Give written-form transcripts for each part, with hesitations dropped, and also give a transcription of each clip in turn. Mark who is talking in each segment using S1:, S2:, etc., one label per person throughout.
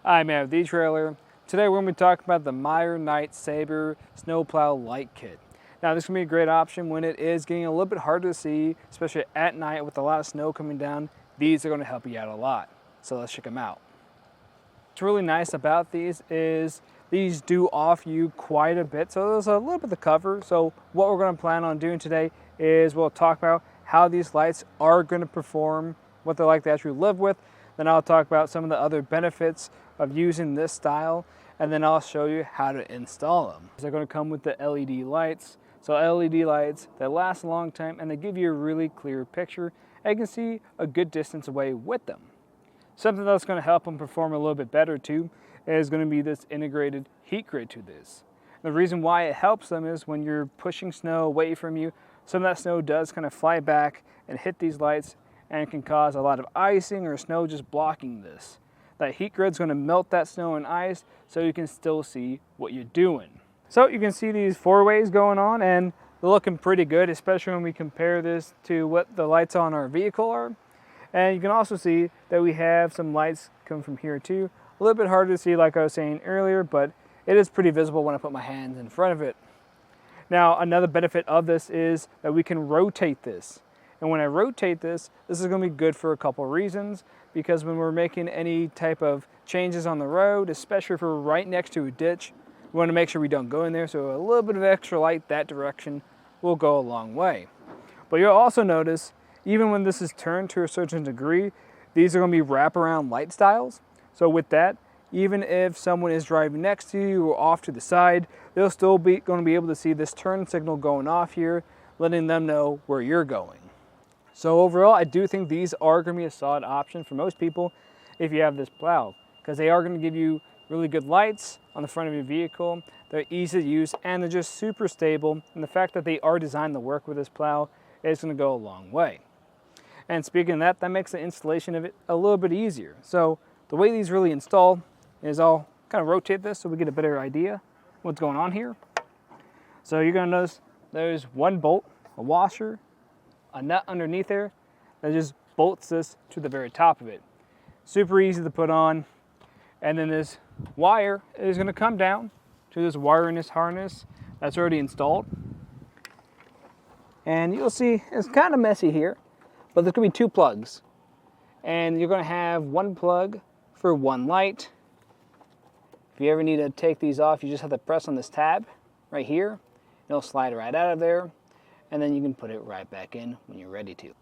S1: I'm Meyer Nite Saber. Today we're going to be talking about the Meyer Nite Saber snowplow light kit. Now this is going to be a great option when it is getting a little bit harder to see, especially at night with a lot of snow coming down. These are going to help you out a lot. So let's check them out. What's really nice about these is these do offer you quite a bit. So there's a little bit of cover. So what we're going to plan on doing today is we'll talk about how these lights are going to perform, what they're like to actually live with. Then I'll talk about some of the other benefits of using this style, and then I'll show you how to install them. They're going to come with the LED lights. So LED lights that last a long time and they give you a really clear picture and you can see a good distance away with them. Something that's going to help them perform a little bit better too is going to be this integrated heat grid to this. The reason why it helps them is when you're pushing snow away from you, some of that snow does kind of fly back and hit these lights, and it can cause a lot of icing or snow just blocking this. That heat grid's going to melt that snow and ice so you can still see what you're doing. So you can see these four ways going on and they're looking pretty good, especially when we compare this to what the lights on our vehicle are. And you can also see that we have some lights coming from here too. A little bit harder to see like I was saying earlier, but it is pretty visible when I put my hands in front of it. Now another benefit of this is that we can rotate this. And when I rotate this is going to be good for a couple of reasons, because when we're making any type of changes on the road, especially if we're right next to a ditch, we want to make sure we don't go in there, so a little bit of extra light that direction will go a long way. But you'll also notice, even when this is turned to a certain degree, these are going to be wraparound light styles. So with that, even if someone is driving next to you or off to the side, they'll still be going to be able to see this turn signal going off here, letting them know where you're going. So overall, I do think these are going to be a solid option for most people if you have this plow, because they are going to give you really good lights on the front of your vehicle. They're easy to use and they're just super stable. And the fact that they are designed to work with this plow is going to go a long way. And speaking of that, that makes the installation of it a little bit easier. So the way these really install is I'll kind of rotate this so we get a better idea what's going on here. So you're going to notice there's one bolt, a washer, a nut underneath there that just bolts this to the very top of it. Super easy to put on. And then this wire is going to come down to this wireless harness that's already installed. And you'll see it's kind of messy here, but there's going to be two plugs. And you're going to have one plug for one light. If you ever need to take these off, you just have to press on this tab right here. It'll slide right out of there. And then you can put it right back in when you're ready to.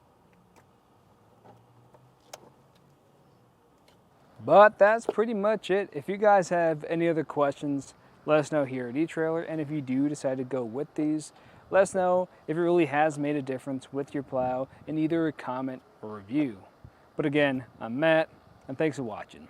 S1: But that's pretty much it. If you guys have any other questions, let us know here at eTrailer. And if you do decide to go with these, let us know if it really has made a difference with your plow in either a comment or review. But again, I'm Matt, and thanks for watching.